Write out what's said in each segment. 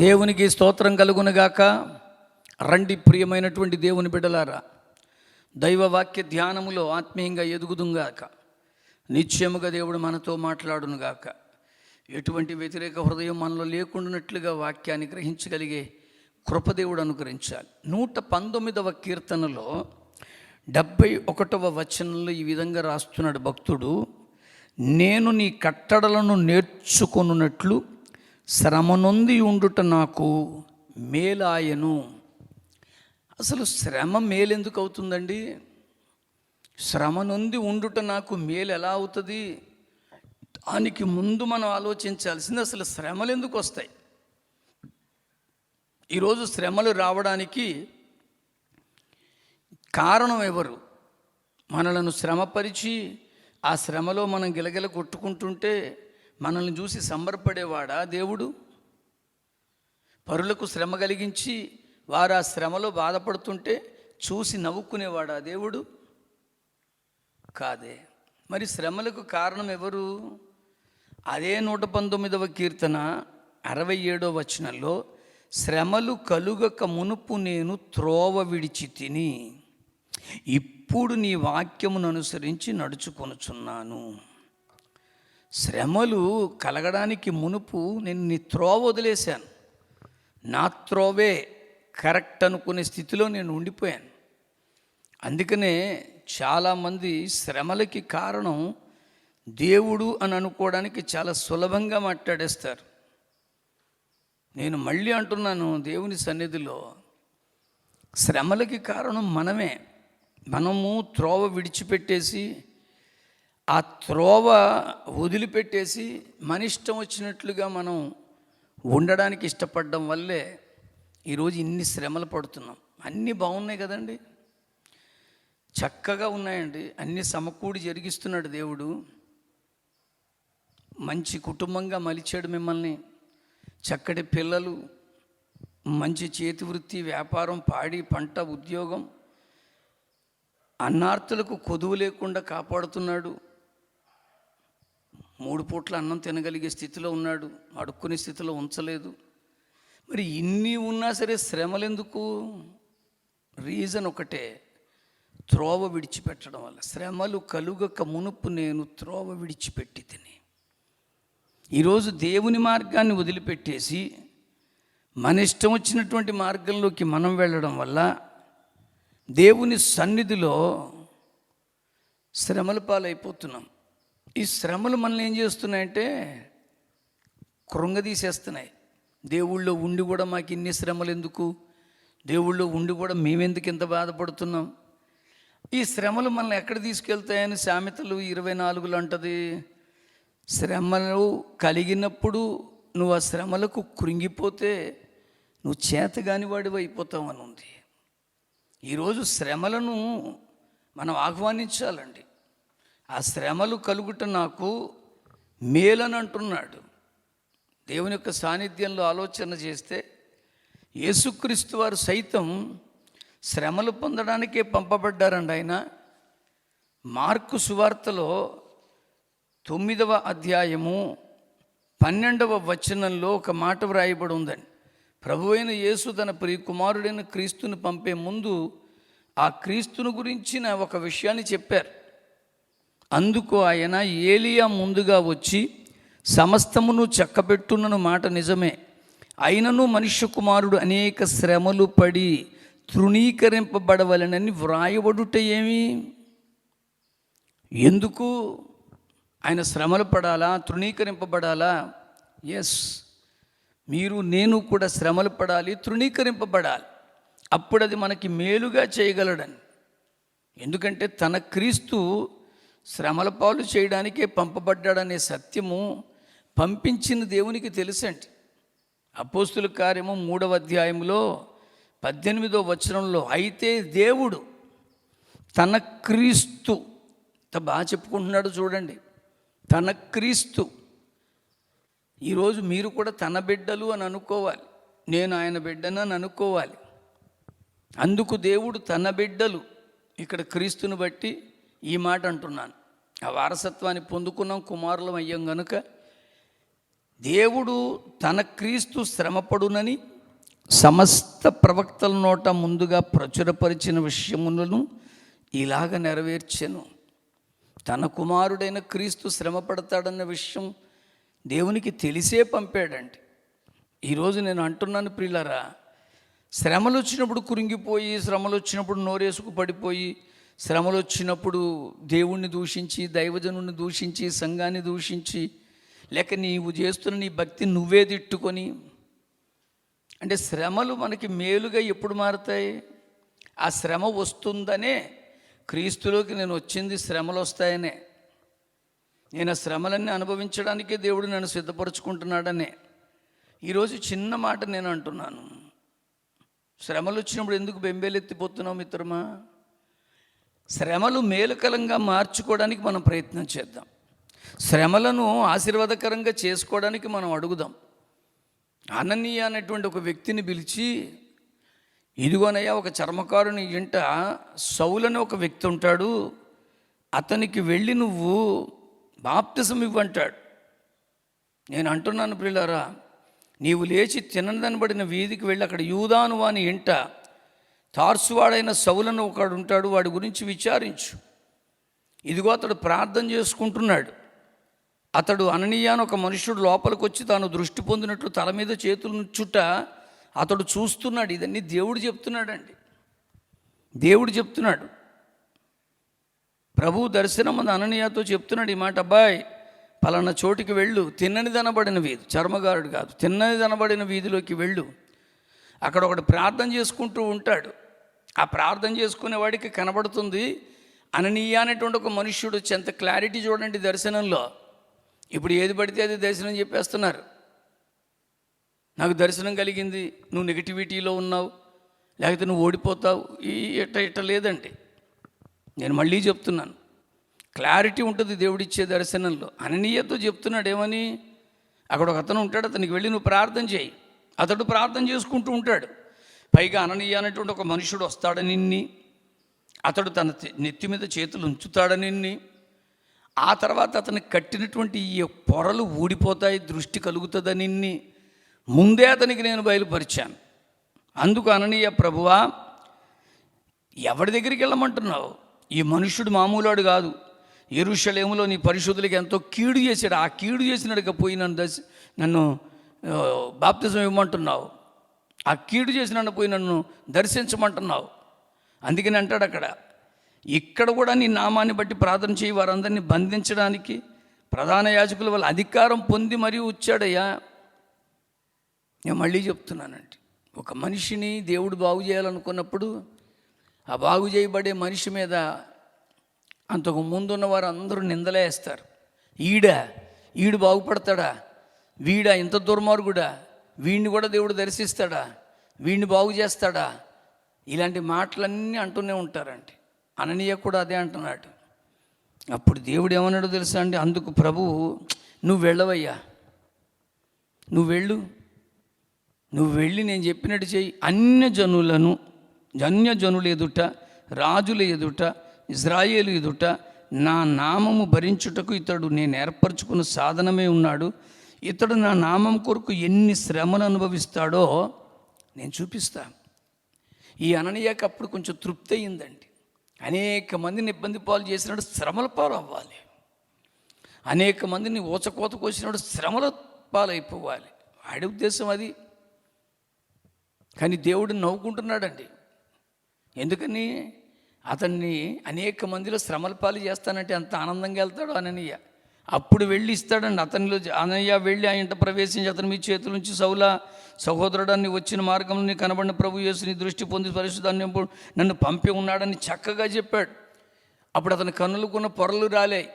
దేవునికి స్తోత్రం కలుగునుగాక. రండి ప్రియమైనటువంటి దేవుని బిడ్డలారా, దైవవాక్య ధ్యానములో ఆత్మీయంగా ఎదుగుదుగాక. నిత్యముగా దేవుడు మనతో మాట్లాడునుగాక. ఎటువంటి వ్యతిరేక హృదయం మనలో లేకుండానట్లుగా వాక్యాన్ని గ్రహించగలిగే కృపదేవుడు అనుగ్రహించాలి. 119వ కీర్తనలో 71వ వచనంలో ఈ విధంగా రాస్తున్నాడు భక్తుడు, నేను నీ కట్టడలను నేర్చుకొనున్నట్లు శ్రమ నొంది ఉండుట నాకు మేలాయను. అసలు శ్రమ మేలెందుకు అవుతుందండి? శ్రమ నొంది ఉండుట నాకు మేలు ఎలా అవుతుంది? దానికి ముందు మనం ఆలోచించాల్సింది, అసలు శ్రమలు ఎందుకు వస్తాయి? ఈరోజు శ్రమలు రావడానికి కారణం ఎవరు? మనలను శ్రమపరిచి ఆ శ్రమలో మనం గిలగిల కొట్టుకుంటుంటే మనల్ని చూసి సంబరపడేవాడా దేవుడు? పరులకు శ్రమ కలిగించి వారు ఆ శ్రమలో బాధపడుతుంటే చూసి నవ్వుకునేవాడా దేవుడు? కాదే. మరి శ్రమలకు కారణం ఎవరు? అదే 119వ కీర్తన 67వ వచనంలో, శ్రమలు కలుగక మునుపు నేను త్రోవ విడిచి తిని ఇప్పుడు నీ వాక్యమును అనుసరించి నడుచుకొనుచున్నాను. శ్రమలు కలగడానికి మునుపు నేను నీ త్రోవ వదిలేశాను. నా త్రోవే కరెక్ట్ అనుకునే స్థితిలో నేను ఉండిపోయాను. అందుకనే చాలామంది శ్రమలకి కారణం దేవుడు అని అనుకోవడానికి చాలా సులభంగా మాట్లాడేస్తారు. నేను మళ్ళీ అంటున్నాను, దేవుని సన్నిధిలో శ్రమలకి కారణం మనమే. మనము త్రోవ విడిచిపెట్టేసి, ఆ త్రోవ వదిలిపెట్టేసి మన ఇష్టం వచ్చినట్లుగా మనం ఉండడానికి ఇష్టపడడం వల్లే ఈరోజు ఇన్ని శ్రమలు పడుతున్నాం. అన్నీ బాగున్నాయి కదండి, చక్కగా ఉన్నాయండి, అన్నీ సమకూడి జరిగిస్తున్నాడు దేవుడు. మంచి కుటుంబంగా మలిచాడు మిమ్మల్ని, చక్కటి పిల్లలు, మంచి చేతి వృత్తి, వ్యాపారం, పాడి పంట, ఉద్యోగం, అన్నార్తులకు కొదువు లేకుండా కాపాడుతున్నాడు. 3 పూట్ల అన్నం తినగలిగే స్థితిలో ఉన్నాడు, అడుక్కునే స్థితిలో ఉంచలేదు. మరి ఇన్ని ఉన్నా సరే శ్రమలు ఎందుకు? రీజన్ ఒకటే, త్రోవ విడిచిపెట్టడం వల్ల. శ్రమలు కలుగక మునుపు నేను త్రోవ విడిచిపెట్టి తిని. ఈరోజు దేవుని మార్గాన్ని వదిలిపెట్టేసి మన ఇష్టం వచ్చినటువంటి మార్గంలోకి మనం వెళ్ళడం వల్ల దేవుని సన్నిధిలో శ్రమల పాలైపోతున్నాం. ఈ శ్రమలు మనల్ని ఏం చేస్తున్నాయంటే కృంగదీసేస్తున్నాయి. దేవుళ్ళో ఉండి కూడా మాకు ఇన్ని శ్రమలు ఎందుకు? దేవుళ్ళో ఉండి కూడా మేమెందుకు ఇంత బాధపడుతున్నాం? ఈ శ్రమలు మనల్ని ఎక్కడ తీసుకెళ్తాయని సామెతలు 24లో అంటది, శ్రమలు కలిగినప్పుడు నువ్వు ఆ శ్రమలకు కృంగిపోతే నువ్వు చేతగాని వాడివి అయిపోతావు అని ఉంది. ఈరోజు శ్రమలను మనం ఆహ్వానించాలండి. ఆ శ్రమలు కలుగుట నాకు మేలని అంటున్నాడు. దేవుని యొక్క సాన్నిధ్యంలో ఆలోచన చేస్తే యేసుక్రీస్తు వారు సైతం శ్రమలు పొందడానికే పంపబడ్డారండి. ఆయన మార్కు సువార్తలో 9వ అధ్యాయము 12వ వచనంలో ఒక మాట వ్రాయబడి ఉందండి. ప్రభువైన యేసు తన ప్రియ కుమారుడైన క్రీస్తుని పంపే ముందు ఆ క్రీస్తుని గురించిన ఒక విషయాన్ని చెప్పారు. అందుకు ఆయన, ఏలియా ముందుగా వచ్చి సమస్తమును చక్కబెట్టునను మాట నిజమే, అయినను మనుష్య కుమారుడు అనేక శ్రమలు పడి తృణీకరింపబడవలెనని వ్రాయబడుట ఏమి? ఎందుకు ఆయన శ్రమలు పడాలా? తృణీకరింపబడాలా? ఎస్, మీరు నేను కూడా శ్రమలు పడాలి, తృణీకరింపబడాలి. అప్పుడు అది మనకి మేలుగా చేయగలడని. ఎందుకంటే తన క్రీస్తు శ్రమల పాలు చేయడానికే పంపబడ్డాడనే సత్యము పంపించిన దేవునికి తెలుసండి. అపోస్తుల కార్యము 3వ అధ్యాయంలో 18వ వచనంలో, అయితే దేవుడు తన క్రీస్తు, బాగా చెప్పుకుంటున్నాడు చూడండి, తన క్రీస్తు. ఈరోజు మీరు కూడా తన బిడ్డలు అని అనుకోవాలి, నేను ఆయన బిడ్డను అని అనుకోవాలి. అందుకు దేవుడు తన బిడ్డలు, ఇక్కడ క్రీస్తుని బట్టి ఈ మాట అంటున్నాను. ఆ వారసత్వాన్ని పొందుకున్నాం, కుమారులం అయ్యాం గనుక దేవుడు తన క్రీస్తు శ్రమపడునని సమస్త ప్రవక్తల నోట ముందుగా ప్రచురపరిచిన విషయములను ఇలాగ నెరవేర్చెను. తన కుమారుడైన క్రీస్తు శ్రమ పడతాడన్న విషయం దేవునికి తెలిసే పంపాడండి. ఈరోజు నేను అంటున్నాను ప్రియులారా, శ్రమలు వచ్చినప్పుడు కురింగిపోయి, శ్రమలు వచ్చినప్పుడు నోరేసుకు పడిపోయి, శ్రమలు వచ్చినప్పుడు దేవుణ్ణి దూషించి, దైవజనుణ్ణి దూషించి, సంఘాన్ని దూషించి, లేక నీవు చేస్తున్న నీ భక్తి నువ్వే తిట్టుకొని, అంటే శ్రమలు మనకి మేలుగా ఎప్పుడు మారుతాయి? ఆ శ్రమ వస్తుందనే క్రీస్తులోకి నేను వచ్చింది, శ్రమలు వస్తాయనే. నేను ఆ శ్రమలన్నీ అనుభవించడానికే దేవుడు నన్ను సిద్ధపరచుకుంటున్నాడనే. ఈరోజు చిన్న మాట నేను అంటున్నాను, శ్రమలు వచ్చినప్పుడు ఎందుకు బెంబేలెత్తిపోతున్నావు మిత్రమా? శ్రమలు మేలుకరంగా మార్చుకోవడానికి మనం ప్రయత్నం చేద్దాం. శ్రమలను ఆశీర్వాదకరంగా చేసుకోవడానికి మనం అడుగుదాం. అననీయ అనేటువంటి ఒక వ్యక్తిని పిలిచి, ఇదిగోనయ్యా ఒక చర్మకారుని ఇంట సౌలని ఒక వ్యక్తి ఉంటాడు, అతనికి వెళ్ళి నువ్వు బాప్తిసం ఇవ్వంటాడు. నేను అంటున్నాను ప్రియులారా, నీవు లేచి తినదనబడిన వీధికి వెళ్ళి అక్కడ యూదాను వాని ఇంట తార్సువాడైన సౌలను ఒకడు ఉంటాడు, వాడి గురించి విచారించు. ఇదిగో అతడు ప్రార్థన చేసుకుంటున్నాడు. అతడు అననీయ అని ఒక మనుషుడు లోపలికి వచ్చి తాను దృష్టి పొందినట్లు తల మీద చేతులు నుంచుట అతడు చూస్తున్నాడు. ఇదన్నీ దేవుడు చెప్తున్నాడండి. దేవుడు చెప్తున్నాడు. ప్రభు దర్శనం అననీయతో చెప్తున్నాడు ఈ మాట, అబ్బాయి పలానా చోటికి వెళ్ళు, తిన్ననిదనబడిన వీధి, చర్మగారుడు కాదు, తిన్ననిదనబడిన వీధిలోకి వెళ్ళు. అక్కడ ఒకడు ప్రార్థన చేసుకుంటూ ఉంటాడు. ఆ ప్రార్థన చేసుకునే వాడికి కనబడుతుంది అననీయ అనేటువంటి ఒక మనుష్యుడు వచ్చి. ఎంత క్లారిటీ చూడండి దర్శనంలో. ఇప్పుడు ఏది పడితే అది దర్శనం చెప్పేస్తున్నారు. నాకు దర్శనం కలిగింది, నువ్వు నెగిటివిటీలో ఉన్నావు, లేకపోతే నువ్వు ఓడిపోతావు, ఇట్ట లేదండి. నేను మళ్ళీ చెప్తున్నాను, క్లారిటీ ఉంటుంది దేవుడిచ్చే దర్శనంలో. అననీయతో చెప్తున్నాడు ఏమని, అక్కడ ఒక అతను ఉంటాడు, అతనికి వెళ్ళి నువ్వు ప్రార్థన చేయి. అతడు ప్రార్థన చేసుకుంటూ ఉంటాడు. పైగా అననీయ అనేటువంటి ఒక మనుషుడు వస్తాడని, అతడు తన నెత్తి మీద చేతులు ఉంచుతాడని, ఆ తర్వాత అతనికి కట్టినటువంటి ఈ పొరలు ఊడిపోతాయి, దృష్టి కలుగుతుందని ముందే అతనికి నేను బయలుపరిచాను. అందుకు అననీయ, ప్రభువా ఎవరి దగ్గరికి వెళ్ళమంటున్నావు? ఈ మనుష్యుడు మామూలుడు కాదు, యెరూషలేములో నీ పరిశుద్ధులకి ఎంతో కీడు చేశాడు. ఆ కీడు చేసినట్టుగా పోయి నన్ను బాప్తిజం ఇవ్వమంటున్నావు, ఆ కీడు చేసిన పోయి నన్ను దర్శించమంటున్నావు. అందుకని అంటాడు అక్కడ, ఇక్కడ కూడా నీ నామాన్ని బట్టి ప్రార్థన చేయి, వారందరినీ బంధించడానికి ప్రధాన యాజకుల వల్ల అధికారం పొంది మరీ వచ్చాడయ్యా. నేను మళ్ళీ చెప్తున్నానండి, ఒక మనిషిని దేవుడు బాగు చేయాలనుకున్నప్పుడు ఆ బాగు చేయబడే మనిషి మీద అంతకు ముందున్న వారు అందరూ నిందలేస్తారు. ఈడు బాగుపడతాడా, వీడా ఇంత దుర్మార్గుడా, వీడిని కూడా దేవుడు దర్శిస్తాడా, వీడిని బాగు చేస్తాడా, ఇలాంటి మాటలన్నీ అంటూనే ఉంటారండి. అననీయ కూడా అదే అంటున్నాడు. అప్పుడు దేవుడు ఏమన్నాడో తెలుసా అండి, అందుకు ప్రభువు, నువ్వు వెళ్ళవయ్యా, నువ్వు వెళ్ళి నేను చెప్పినట్టు చెయ్యి. అన్యజనుల ఎదుట, రాజుల ఎదుట, ఇజ్రాయేలు ఎదుట నా నామము భరించుటకు ఇతడు నేను ఏర్పరచుకున్న సాధనమే ఉన్నాడు. ఇతడు నా నామం కొరకు ఎన్ని శ్రమలు అనుభవిస్తాడో నేను చూపిస్తా. ఈ అననీయకి అప్పుడు కొంచెం తృప్తి అయ్యిందండి. అనేక మందిని ఇబ్బంది పాలు చేసినాడు, శ్రమల పాలు అవ్వాలి. అనేక మందిని ఊచకోత కోసినాడు, శ్రమల పాలైపోవాలి. వాడి ఉద్దేశం అది. కానీ దేవుడు నవ్వుకుంటున్నాడండి. ఎందుకని? అతన్ని అనేక మందిలో శ్రమల పాలు చేస్తానంటే అంత ఆనందంగా వెళ్తాడు అననీయ. అప్పుడు వెళ్ళి ఇస్తాడండి. అతనిలో అననీయ వెళ్ళి ఆ ఇంట ప్రవేశించి అతని మీ చేతుల నుంచి సౌలా సహోదరుడాన్ని వచ్చిన మార్గంలో కనబడిన ప్రభు యేసుని దృష్టి పొంది పరిశుద్ధాన్ని నన్ను పంపి ఉన్నాడని చక్కగా చెప్పాడు. అప్పుడు అతని కన్నులకున్న పొరలు రాలాయి.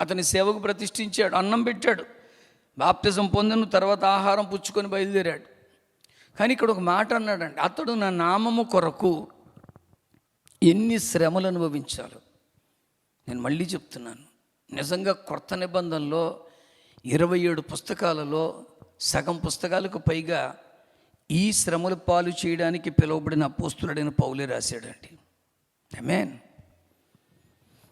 అతని సేవకు ప్రతిష్ఠించాడు, అన్నం పెట్టాడు, బాప్తిజం పొందిన తర్వాత ఆహారం పుచ్చుకొని బయలుదేరాడు. కానీ ఇక్కడ ఒక మాట అన్నాడండి, అతడు నా నామము కొరకు ఎన్ని శ్రమలు అనుభవించాలో. నేను మళ్ళీ చెప్తున్నాను, నిజంగా కొత్త నిబంధనలో 27 పుస్తకాలలో సగం పుస్తకాలకు పైగా ఈ శ్రమల పాలు చేయడానికి పిలువబడిన అపోస్తులుడైన పౌలే రాశాడండి. ఆమేన్.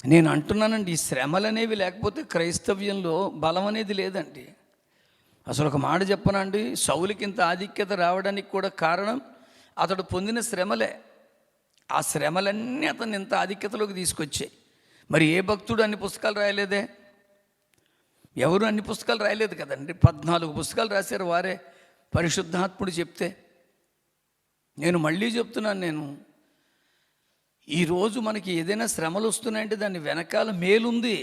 నేను అంటున్నానండి, ఈ శ్రమలు అనేవి లేకపోతే క్రైస్తవ్యంలో బలం అనేది లేదండి. అసలు ఒక మాట చెప్పనండి, సౌలుకి ఇంత ఆధిక్యత రావడానికి కూడా కారణం అతడు పొందిన శ్రమలే. ఆ శ్రమలన్నీ అతన్ని ఇంత ఆధిక్యతలోకి తీసుకొచ్చాయి. మరి ఏ భక్తుడు అన్ని పుస్తకాలు రాయలేదే? ఎవరు అన్ని పుస్తకాలు రాయలేదు కదండి. 14 పుస్తకాలు రాశారు వారే, పరిశుద్ధాత్ముడు చెప్తే. నేను మళ్ళీ చెప్తున్నాను, ఈరోజు మనకి ఏదైనా శ్రమలు వస్తున్నాయంటే దాని వెనకాల మేలుంది.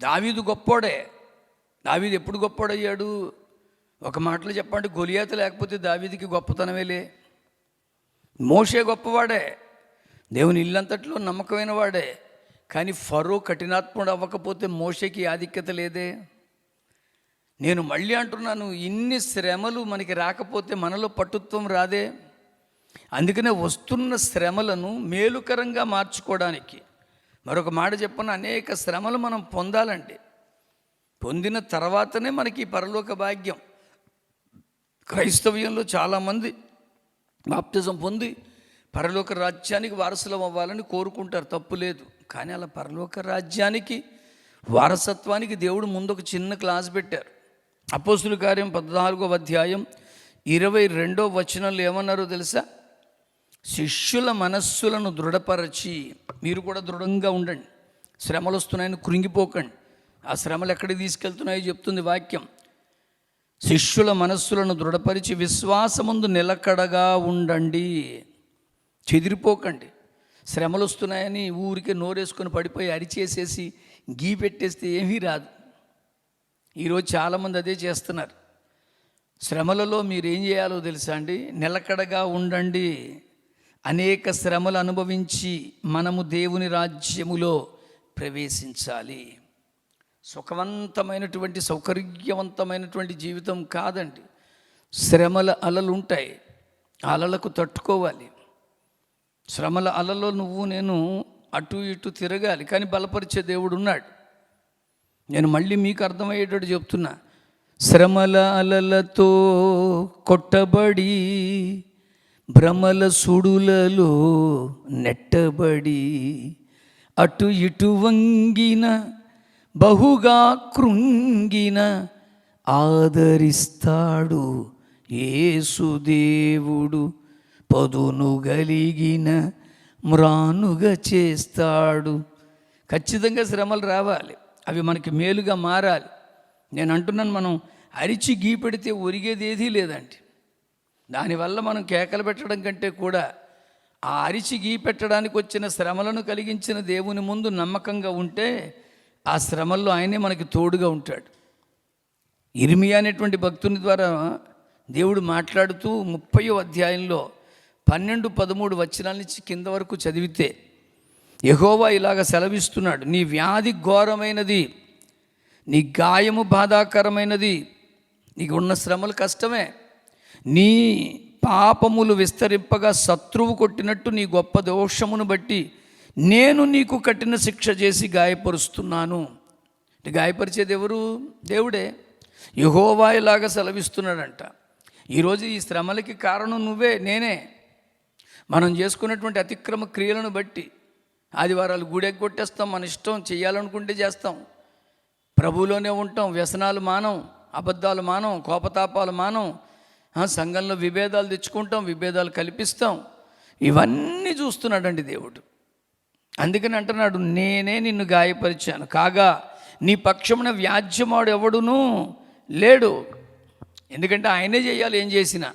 దావీదు గొప్పోడే. దావీదు ఎప్పుడు గొప్పోడయ్యాడు? ఒక మాటలో చెప్పండి, గొలియాతు లేకపోతే దావీదుకి గొప్పతనమేలే. మోషే గొప్పవాడే, దేవుని ఇల్లంతట్లో నమ్మకమైన వాడే. కానీ ఫరో కఠినాత్ముడు అవ్వకపోతే మోషేకి ఆధిక్యత లేదే. నేను మళ్ళీ అంటున్నాను, ఇన్ని శ్రమలు మనకి రాకపోతే మనలో పట్టుత్వం రాదే. అందుకనే వస్తున్న శ్రమలను మేలుకరంగా మార్చుకోవడానికి, మరొక మాట చెప్పను, అనేక శ్రమలు మనం పొందాలండి. పొందిన తర్వాతనే మనకి పరలోక భాగ్యం. క్రైస్తవ్యంలో చాలామంది బాప్తిజం పొంది పరలోక రాజ్యానికి వారసులం అవ్వాలని కోరుకుంటారు, తప్పు లేదు. కానీ అలా పరలోక రాజ్యానికి వారసత్వానికి దేవుడు ముందు ఒక చిన్న క్లాస్ పెట్టారు. అపోస్తుల కార్యం 14వ అధ్యాయం 22వ వచనంలో ఏమన్నారో తెలుసా? శిష్యుల మనస్సులను దృఢపరచి, మీరు కూడా దృఢంగా ఉండండి, శ్రమలు వస్తున్నాయని కృంగిపోకండి. ఆ శ్రమలు ఎక్కడికి తీసుకెళ్తున్నాయో చెప్తుంది వాక్యం. శిష్యుల మనస్సులను దృఢపరిచి విశ్వాసమందు నిలకడగా ఉండండి, చెదిరిపోకండి. శ్రమలు వస్తున్నాయని ఊరికే నోరేసుకొని పడిపోయి అరిచేసేసి గీ పెట్టేస్తే ఏమీ రాదు. ఈరోజు చాలామంది అదే చేస్తున్నారు. శ్రమలలో మీరు ఏం చేయాలో తెలుసా అండి? నిలకడగా ఉండండి. అనేక శ్రమలు అనుభవించి మనము దేవుని రాజ్యములో ప్రవేశించాలి. సుఖవంతమైనటువంటి సౌకర్యవంతమైనటువంటి జీవితం కాదండి. శ్రమల అలలు ఉంటాయి, అలలకు తట్టుకోవాలి. శ్రమల అలలో నువ్వు నేను అటు ఇటు తిరగాలి, కానీ బలపరిచే దేవుడు ఉన్నాడు. నేను మళ్ళీ మీకు అర్థమయ్యేటట్టు చెప్తున్నా. శ్రమల అలలతో కొట్టబడి భ్రమల సుడులలో నెట్టబడి అటు ఇటు వంగిన బహుగా కృంగిన ఆదరిస్తాడు యేసుదేవుడు, పదును గలిగిన మ్రానుగా చేస్తాడు. ఖచ్చితంగా శ్రమలు రావాలి, అవి మనకి మేలుగా మారాలి. నేను అంటున్నాను, మనం అరిచి గీ పెడితే ఒరిగేది ఏదీ లేదండి. దానివల్ల మనం కేకలు పెట్టడం కంటే కూడా ఆ అరిచి గీ పెట్టడానికి వచ్చిన శ్రమలను కలిగించిన దేవుని ముందు నమ్మకంగా ఉంటే ఆ శ్రమల్లో ఆయనే మనకి తోడుగా ఉంటాడు. ఇర్మియా అనేటువంటి భక్తుని ద్వారా దేవుడు మాట్లాడుతూ 30వ అధ్యాయంలో 12-13 వచనాల నుంచి కింద వరకు చదివితే యెహోవా ఇలాగ సెలవిస్తున్నాడు. నీ వ్యాధి ఘోరమైనది, నీ గాయము బాధాకరమైనది, నీకు ఉన్న శ్రమలు కష్టమే. నీ పాపములు విస్తరింపగా శత్రువు కొట్టినట్టు నీ గొప్ప దోషమును బట్టి నేను నీకు కఠిన శిక్ష చేసి గాయపరుస్తున్నాను. గాయపరిచేది ఎవరు? దేవుడే. యెహోవా ఇలాగా సెలవిస్తున్నాడంట. ఈరోజు ఈ శ్రమలకి కారణం నువ్వే, నేనే. మనం చేసుకున్నటువంటి అతిక్రమ క్రియలను బట్టి ఆదివారాలు గుడెగ్గొట్టేస్తాం, మన ఇష్టం చేయాలనుకుంటే చేస్తాం, ప్రభువులోనే ఉంటాం, వ్యసనాలు మానం, అబద్ధాలు మానం, కోపతాపాలు మానం, సంఘంలో విభేదాలు తెచ్చుకుంటాం, విభేదాలు కల్పిస్తాం. ఇవన్నీ చూస్తున్నాడండి దేవుడు. అందుకని అంటున్నాడు, నేనే నిన్ను గాయపరిచాను, కాగా నీ పక్షమున వ్యాజ్యమాడు ఎవడునూ లేడు. ఎందుకంటే ఆయనే చేయాలి ఏం చేసినా.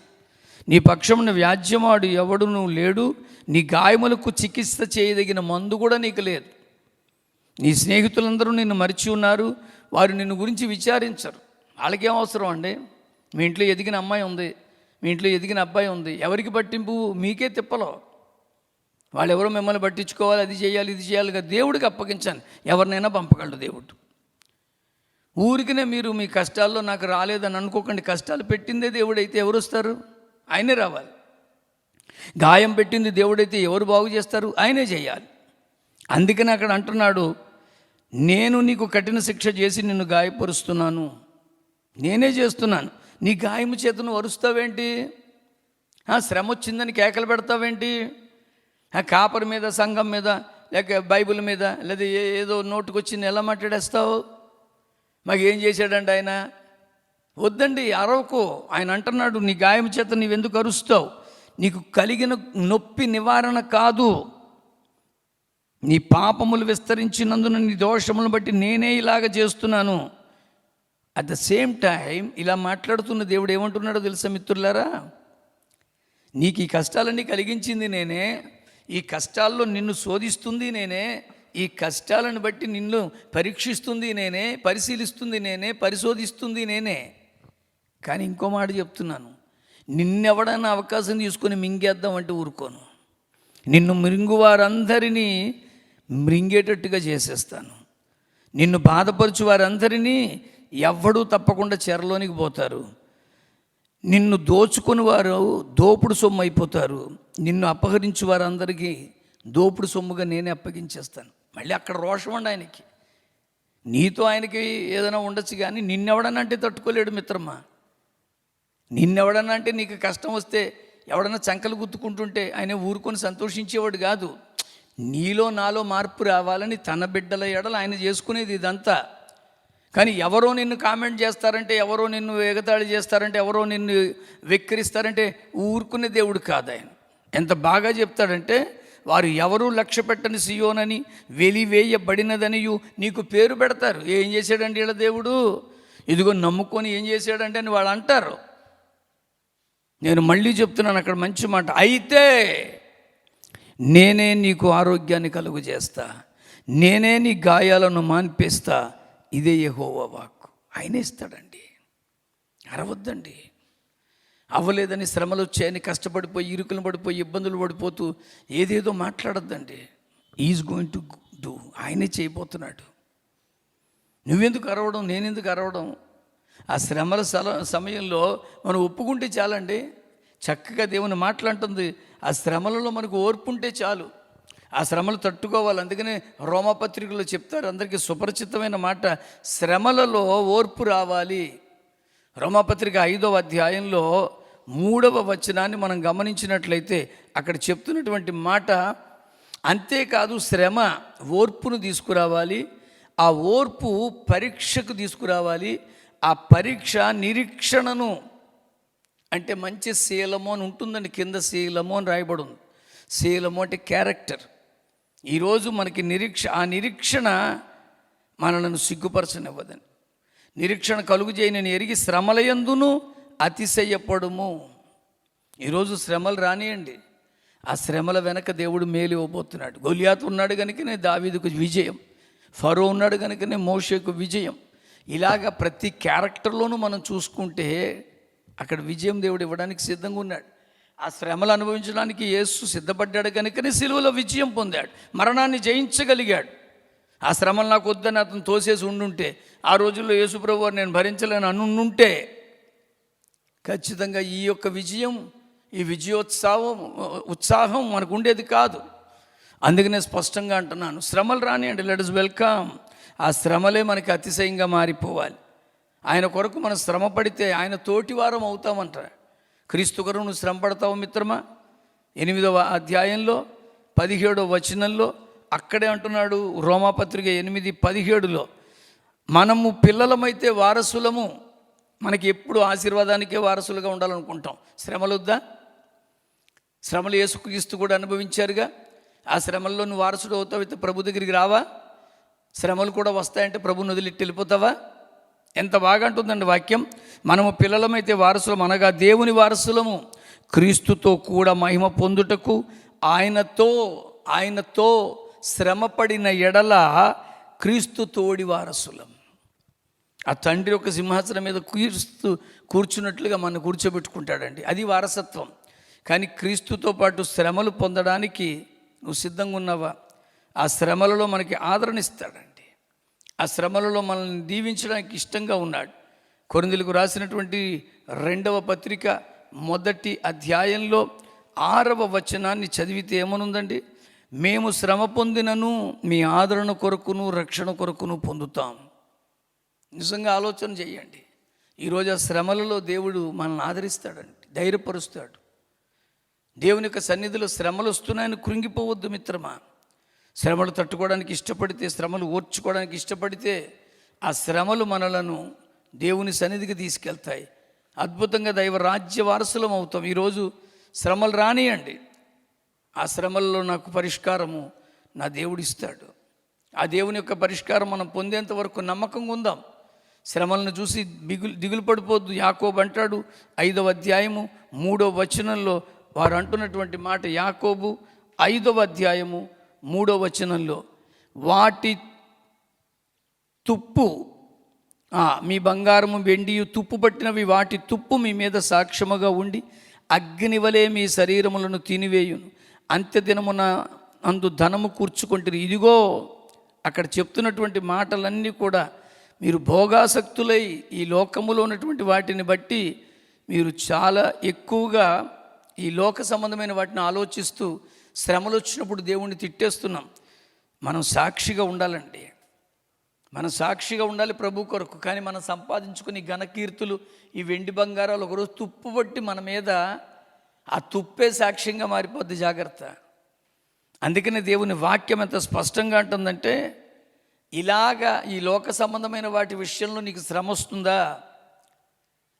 నీ పక్షమున వ్యాజ్యమాడు ఎవడునూ లేడు, నీ గాయములకు చికిత్స చేయదగిన మందు కూడా నీకు లేదు. నీ స్నేహితులందరూ నిన్ను మరిచి ఉన్నారు, వారు నిన్ను గురించి విచారించరు. వాళ్ళకేం అవసరం అండి? మీ ఇంట్లో ఎదిగిన అమ్మాయి ఉంది, మీ ఇంట్లో ఎదిగిన అబ్బాయి ఉంది, ఎవరికి పట్టింపు? మీకే తిప్పలో. వాళ్ళు ఎవరో మిమ్మల్ని పట్టించుకోవాలి, అది చేయాలి ఇది చేయాలి కదా. దేవుడికి అప్పగించాను, ఎవరినైనా పంపగలడు దేవుడు. ఊరికినే మీరు మీ కష్టాల్లో నాకు రాలేదని అనుకోకండి. కష్టాలు పెట్టిందే దేవుడైతే ఎవరు వస్తారు? ఆయనే రావాలి. గాయం పెట్టింది దేవుడైతే ఎవరు బాగు చేస్తారు? ఆయనే చేయాలి. అందుకని అక్కడ అంటున్నాడు, నేను నీకు కఠిన శిక్ష చేసి నిన్ను గాయపరుస్తున్నాను, నేనే చేస్తున్నాను. నీ గాయము చేతను అరుస్తావేంటి? శ్రమ వచ్చిందని కేకలు పెడతావేంటి? కాపరి మీద, సంఘం మీద, లేక బైబిల్ మీద, లేదా ఏదో నోటుకొచ్చింది ఎలా మాట్లాడేస్తావు? మాకు ఏం చేశాడండి ఆయన? వద్దండి, అరవకు. ఆయన అంటున్నాడు, నీ గాయం చేత నీవెందుకు అరుస్తావు? నీకు కలిగిన నొప్పి నివారణ కాదు, నీ పాపములు విస్తరించినందున నీ దోషములను బట్టి నేనే ఇలాగ చేస్తున్నాను. అట్ ద సేమ్ టైం ఇలా మాట్లాడుతున్న దేవుడు ఏమంటున్నాడో తెలుసా మిత్రులారా? నీకు ఈ కష్టాలన్నీ కలిగించింది నేనే, ఈ కష్టాల్లో నిన్ను శోధిస్తుంది నేనే, ఈ కష్టాలను బట్టి నిన్ను పరీక్షిస్తుంది నేనే, పరిశీలిస్తుంది నేనే, పరిశోధిస్తుంది నేనే. కానీ ఇంకో మాట చెప్తున్నాను, నిన్నెవడన్నా అవకాశం తీసుకొని మింగేద్దామంటే ఊరుకోను. నిన్ను మింగు వారందరినీ మృంగేటట్టుగా చేసేస్తాను. నిన్ను బాధపరచు వారందరినీ ఎవ్వడూ తప్పకుండా చెరలోనికి పోతారు. నిన్ను దోచుకుని వారు దోపుడు సొమ్ము అయిపోతారు. నిన్ను అపహరించు వారందరికీ దోపుడు సొమ్ముగా నేనే అప్పగించేస్తాను. మళ్ళీ అక్కడ రోషం ఉండి ఆయనకి. నీతో ఆయనకి ఏదైనా ఉండొచ్చు, కానీ నిన్నెవడన్నా అంటే తట్టుకోలేడు మిత్రమా. నిన్నెవడన్నా అంటే నీకు కష్టం వస్తే ఎవడన్నా చంకలు గుర్తుకుంటుంటే ఆయన ఊరుకొని సంతోషించేవాడు కాదు. నీలో నాలో మార్పు రావాలని తన బిడ్డల ఎడల ఆయన చేసుకునేది ఇదంతా. కానీ ఎవరో నిన్ను కామెంట్ చేస్తారంటే, ఎవరో నిన్ను ఎగతాళి చేస్తారంటే, ఎవరో నిన్ను వెక్కిరిస్తారంటే ఊరుకునే దేవుడు కాదు ఆయన. ఎంత బాగా చెప్తాడంటే, వారు ఎవరూ లక్ష్య పెట్టని సియోనని వెలివేయబడినదనియు నీకు పేరు పెడతారు. ఏం చేశాడంటే వీళ్ళ దేవుడు, ఇదిగో నమ్ముకొని ఏం చేశాడంటే అని వాళ్ళు అంటారు. నేను మళ్ళీ చెప్తున్నాను అక్కడ మంచి మాట, అయితే నేనే నీకు ఆరోగ్యాన్ని కలుగు చేస్తా, నేనే నీ గాయాలను మాన్పేస్తా. ఇదే యెహోవా వాక్కు. ఆయనే ఇస్తాడండి, అరవద్దండి. అవ్వలేదని శ్రమలు వచ్చాయని కష్టపడిపోయి ఇరుకులు పడిపోయి ఇబ్బందులు పడిపోతూ ఏదేదో మాట్లాడొద్దండి. Is going to do. ఆయనే చేయబోతున్నాడు. నువ్వెందుకు అరవడం, నేనెందుకు అరవడం? ఆ శ్రమల సమయంలో మనం ఒప్పుకుంటే చాలండి. చక్కగా దేవుని మాట్లాడుతుంది, ఆ శ్రమలలో మనకు ఓర్పు ఉంటే చాలు. ఆ శ్రమలు తట్టుకోవాలి. అందుకనే రోమపత్రికలో చెప్తారు, అందరికీ సుపరిచితమైన మాట, శ్రమలలో ఓర్పు రావాలి. రోమపత్రిక 5వ అధ్యాయంలో 3వ వచనాన్ని మనం గమనించినట్లయితే అక్కడ చెప్తున్నటువంటి మాట, అంతేకాదు శ్రమ ఓర్పును తీసుకురావాలి, ఆ ఓర్పు పరీక్షకు తీసుకురావాలి, ఆ పరీక్ష నిరీక్షణను, అంటే మంచి శీలము అని ఉంటుందండి, కింద శీలము అని రాయబడి ఉంది. శీలము అంటే క్యారెక్టర్. ఈరోజు మనకి ఆ నిరీక్షణ మనలను సిగ్గుపరచనివ్వదని. నిరీక్షణ కలుగు చేయని ఎరిగి శ్రమలయందును అతిశయపడుము. ఈరోజు శ్రమలు రానియండి, ఆ శ్రమల వెనక దేవుడు మేలు ఇవ్వబోతున్నాడు. గొలియాతు ఉన్నాడు కనుకనే దావీదుకు విజయం, ఫరో ఉన్నాడు కనుకనే మోషేకు విజయం. ఇలాగ ప్రతి క్యారెక్టర్లోనూ మనం చూసుకుంటే అక్కడ విజయం దేవుడు ఇవ్వడానికి సిద్ధంగా ఉన్నాడు. ఆ శ్రమలు అనుభవించడానికి యేసు సిద్ధపడ్డాడు కనుకనే సిలువలో విజయం పొందాడు, మరణాన్ని జయించగలిగాడు. ఆ శ్రమలు నాకు వద్దని అతను తోసేసి ఉండుంటే, ఆ రోజుల్లో యేసు ప్రభువు వారు నేను భరించలేని అనుంటే ఖచ్చితంగా ఈ యొక్క విజయం, ఈ ఉత్సాహం మనకు ఉండేది కాదు. అందుకనే స్పష్టంగా అంటున్నాను, శ్రమలు రానియండి, లెట్ us వెల్కమ్. ఆ శ్రమలే మనకి అతిశయంగా మారిపోవాలి. ఆయన కొరకు మనం శ్రమ పడితే ఆయన తోటివారం అవుతామంటారు. క్రీస్తు కొరకు నువ్వు శ్రమ పడతావు మిత్రమా? 8వ అధ్యాయంలో 17వ వచనంలో అక్కడే అంటున్నాడు, రోమాపత్రిక 8:17లో, మనము పిల్లలమైతే వారసులము. మనకి ఎప్పుడు ఆశీర్వాదానికే వారసులుగా ఉండాలనుకుంటాం. శ్రమలు వద్దా? శ్రమలు యేసుక్రీస్తు కూడా అనుభవించారుగా. ఆ శ్రమల్లో నువ్వు వారసుడు అవుతావు, అయితే ప్రభు దగ్గరికి రావా? శ్రమలు కూడా వస్తాయంటే ప్రభుని వదిలిట్టి వెళ్ళిపోతావా? ఎంత బాగా అంటుందండి వాక్యం, మనము పిల్లలమైతే వారసులం, అనగా దేవుని వారసులము, క్రీస్తుతో కూడా మహిమ పొందుటకు ఆయనతో శ్రమపడిన ఎడల క్రీస్తు తోడి వారసులం. ఆ తండ్రి ఒక సింహాసనం మీద కూర్చున్నట్లుగా మనం కూర్చోబెట్టుకుంటాడండి, అది వారసత్వం. కానీ క్రీస్తుతో పాటు శ్రమలు పొందడానికి నువ్వు సిద్ధంగా ఉన్నావా? ఆ శ్రమలలో మనకి ఆదరణ ఇస్తాడండి, ఆ శ్రమలలో మనల్ని దీవించడానికి ఇష్టంగా ఉన్నాడు. కొరింథీయులకు రాసినటువంటి 2వ పత్రిక 1వ అధ్యాయంలో 6వ వచనాన్ని చదివితే ఏమనుందండి, మేము శ్రమ పొందినను మీ ఆదరణ కొరకును రక్షణ కొరకును పొందుతాం. నిజంగా ఆలోచన చేయండి. ఈరోజు ఆ శ్రమలలో దేవుడు మనల్ని ఆదరిస్తాడండి, ధైర్యపరుస్తాడు. దేవుని యొక్క సన్నిధిలో శ్రమలు వస్తున్నాయని కృంగిపోవద్దు మిత్రమా. శ్రమలు తట్టుకోవడానికి ఇష్టపడితే, శ్రమలు ఓర్చుకోవడానికి ఇష్టపడితే, ఆ శ్రమలు మనలను దేవుని సన్నిధికి తీసుకెళ్తాయి. అద్భుతంగా దైవ రాజ్య వారసులం అవుతాం. ఈరోజు శ్రమలు రానియండి, ఆ శ్రమల్లో నాకు పరిష్కారము నా దేవుడు ఇస్తాడు. ఆ దేవుని యొక్క పరిష్కారం మనం పొందేంత వరకు నమ్మకంగా ఉందాం. శ్రమలను చూసి దిగులు పడిపోద్దు. యాకోబు అంటాడు 5వ అధ్యాయము 3వ వచనంలో వారు అంటున్నటువంటి మాట, యాకోబు 5వ అధ్యాయము 3వ వచనంలో, వాటి తుప్పు మీ బంగారము వెండియు తుప్పు పట్టినవి, వాటి తుప్పు మీ మీద సాక్ష్యముగా ఉండి అగ్నివలే మీ శరీరములను తినివేయును, అంత్యదినమున అందు ధనము కూర్చుకుంటారు. ఇదిగో అక్కడ చెప్తున్నటువంటి మాటలన్నీ కూడా మీరు భోగాసక్తులై ఈ లోకములో ఉన్నటువంటి వాటిని బట్టి మీరు చాలా ఎక్కువగా ఈ లోక సంబంధమైన వాటిని ఆలోచిస్తూ శ్రమలు వచ్చినప్పుడు దేవుణ్ణి తిట్టేస్తున్నాం. మనం సాక్షిగా ఉండాలండి, మనం సాక్షిగా ఉండాలి ప్రభు కొరకు. కానీ మనం సంపాదించుకుని ఘనకీర్తులు ఈ వెండి బంగారాలు ఒకరోజు తుప్పు పట్టి మన మీద ఆ తుప్పే సాక్ష్యంగా మారిపోద్ది, జాగ్రత్త. అందుకనే దేవుని వాక్యం ఎంత స్పష్టంగా అంటుందంటే, ఇలాగా ఈ లోక సంబంధమైన వాటి విషయంలో నీకు శ్రమ వస్తుందా,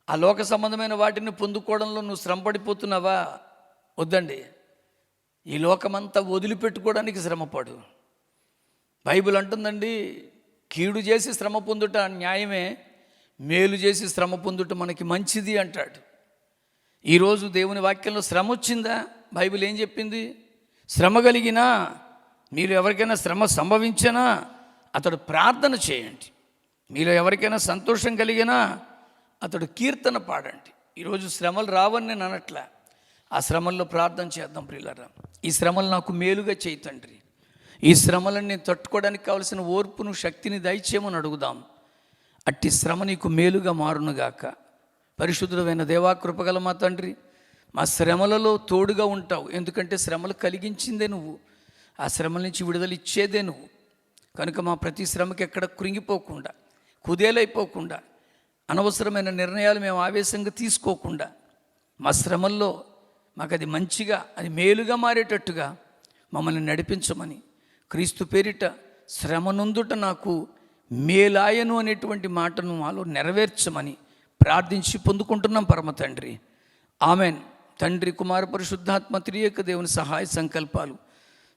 ఆ లోక సంబంధమైన వాటిని పొందుకోవడంలో నువ్వు శ్రమ పడిపోతున్నావా? వద్దండి, ఈ లోకమంతా వదిలిపెట్టుకోవడానికి శ్రమపడు. బైబిల్ అంటుందండి, కీడు చేసి శ్రమ పొందుట న్యాయమే, మేలు చేసి శ్రమ పొందుట మనకి మంచిది అంటాడు. ఈరోజు దేవుని వాక్యంలో శ్రమ వచ్చిందా? బైబిల్ ఏం చెప్పింది? శ్రమ కలిగినా, మీరు ఎవరికైనా శ్రమ సంభవించినా అతడు ప్రార్థన చేయండి. మీలో ఎవరికైనా సంతోషం కలిగినా అతడు కీర్తన పాడండి. ఈరోజు శ్రమలు రావని నేను అనట్లా, ఆ శ్రమల్లో ప్రార్థన చేద్దాం ప్రియులారా. ఈ శ్రమలు నాకు మేలుగా చేయి తండ్రి, ఈ శ్రమలను నేను తట్టుకోవడానికి కావలసిన ఓర్పును శక్తిని దయచేయమని అడుగుదాం. అట్టి శ్రమ నీకు మేలుగా మారునుగాక. పరిశుద్ధుడైన దేవా, కృపగల మా తండ్రి, మా శ్రమలలో తోడుగా ఉంటావు. ఎందుకంటే శ్రమలు కలిగించిందే నువ్వు, ఆ శ్రమల నుంచి విడుదల ఇచ్చేదే నువ్వు. కనుక మా ప్రతి శ్రమకి ఎక్కడ కృంగిపోకుండా, కుదేలైపోకుండా, అనవసరమైన నిర్ణయాలు మేము ఆవేశంగా తీసుకోకుండా, మా శ్రమల్లో మాకు అది మంచిగా, అది మేలుగా మారేటట్టుగా మమ్మల్ని నడిపించమని, క్రీస్తు పేరిట శ్రమ నొందుట నాకు మేలాయను అనేటువంటి మాటను మాలో నెరవేర్చమని ప్రార్థించి పొందుకుంటున్నాం పరమ తండ్రి. ఆమెన్. తండ్రి, కుమార, పరిశుద్ధాత్మ త్రియేక దేవుని సహాయ సంకల్పాలు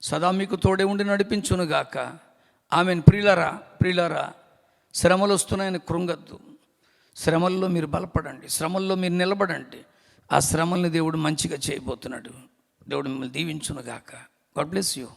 సదా మీకు తోడే ఉండి నడిపించునుగాక. ఆమెన్. ప్రియులారా, శ్రమలు వస్తున్నాయని కృంగద్దు. శ్రమల్లో మీరు బలపడండి, శ్రమల్లో మీరు నిలబడండి. ఆ శ్రమల్ని దేవుడు మంచిగా చేయబోతున్నాడు. దేవుడు మిమ్మల్ని దీవించునుగాక. God bless you.